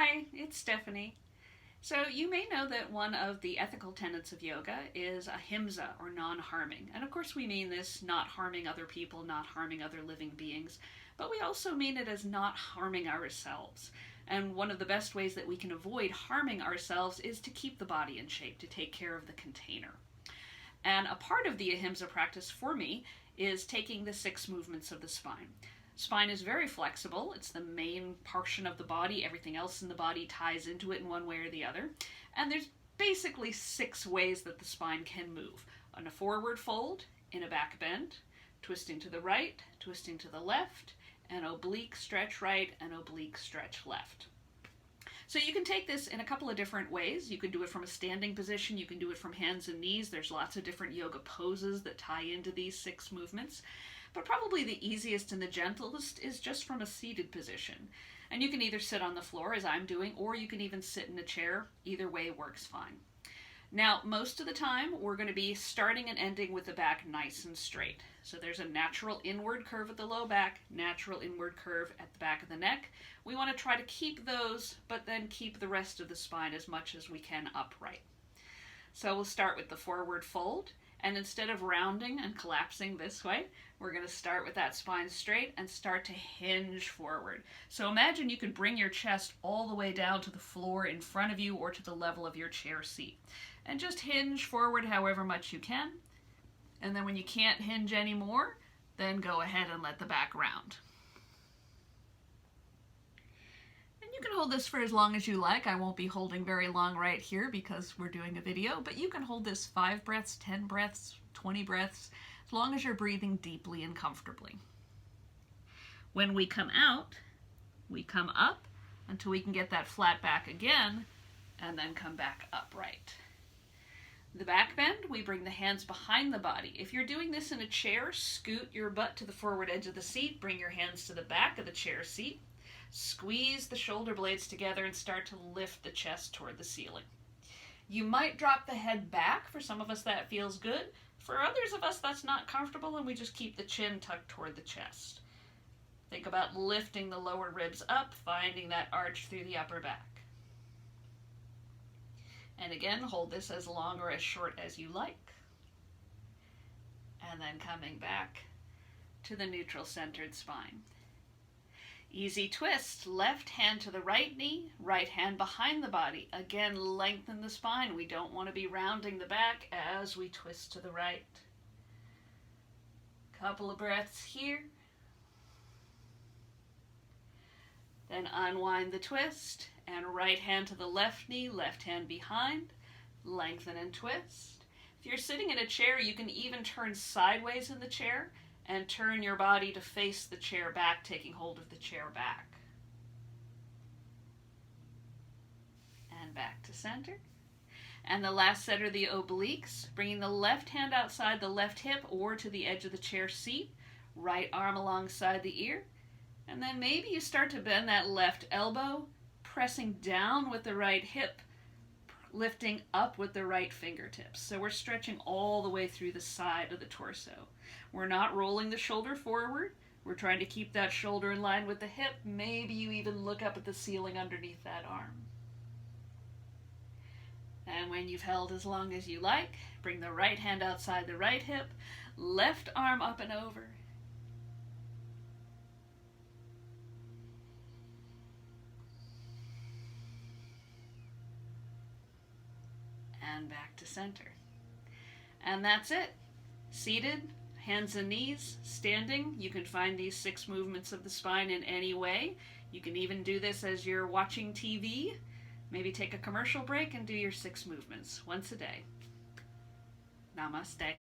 Hi, it's Stephanie. So, you may know that one of the ethical tenets of yoga is ahimsa, or non harming. And of course, we mean this not harming other people, not harming other living beings, but we also mean it as not harming ourselves. And one of the best ways that we can avoid harming ourselves is to keep the body in shape, to take care of the container. And a part of the ahimsa practice for me is taking the 6 movements of the spine. Spine is very flexible. It's the main portion of the body. Everything else in the body ties into it in one way or the other. And there's basically 6 ways that the spine can move. On a forward fold, in a back bend, twisting to the right, twisting to the left, an oblique stretch right, and oblique stretch left. So you can take this in a couple of different ways. You can do it from a standing position. You can do it from hands and knees. There's lots of different yoga poses that tie into these 6 movements. But probably the easiest and the gentlest is just from a seated position. And you can either sit on the floor, as I'm doing, or you can even sit in a chair. Either way works fine. Now, most of the time, we're going to be starting and ending with the back nice and straight. So there's a natural inward curve at the low back, natural inward curve at the back of the neck. We want to try to keep those, but then keep the rest of the spine as much as we can upright. So we'll start with the forward fold. And instead of rounding and collapsing this way, we're going to start with that spine straight and start to hinge forward. So imagine you could bring your chest all the way down to the floor in front of you or to the level of your chair seat. And just hinge forward however much you can. And then when you can't hinge anymore, then go ahead and let the back round. You can hold this for as long as you like. I won't be holding very long right here because we're doing a video, but you can hold this 5 breaths, 10 breaths, 20 breaths, as long as you're breathing deeply and comfortably. When we come out, we come up until we can get that flat back again, and then come back upright. The back bend, we bring the hands behind the body. If you're doing this in a chair, scoot your butt to the forward edge of the seat, bring your hands to the back of the chair seat. Squeeze the shoulder blades together and start to lift the chest toward the ceiling. You might drop the head back. For some of us that feels good. For others of us that's not comfortable and we just keep the chin tucked toward the chest. Think about lifting the lower ribs up, finding that arch through the upper back. And again, hold this as long or as short as you like. And then coming back to the neutral centered spine. Easy twist, left hand to the right knee, right hand behind the body. Again, lengthen the spine. We don't want to be rounding the back as we twist to the right. Couple of breaths here. Then unwind the twist and right hand to the left knee, left hand behind. Lengthen and twist. If you're sitting in a chair, you can even turn sideways in the chair and turn your body to face the chair back, taking hold of the chair back. And back to center. And the last set are the obliques, bringing the left hand outside the left hip or to the edge of the chair seat, right arm alongside the ear, and then maybe you start to bend that left elbow, pressing down with the right hip, lifting up with the right fingertips. So we're stretching all the way through the side of the torso. We're not rolling the shoulder forward. We're trying to keep that shoulder in line with the hip. Maybe you even look up at the ceiling underneath that arm. And when you've held as long as you like, bring the right hand outside the right hip, left arm up and over. And back to center. And that's it. Seated, hands and knees, standing. You can find these 6 movements of the spine in any way. You can even do this as you're watching TV. Maybe take a commercial break and do your 6 movements once a day. Namaste.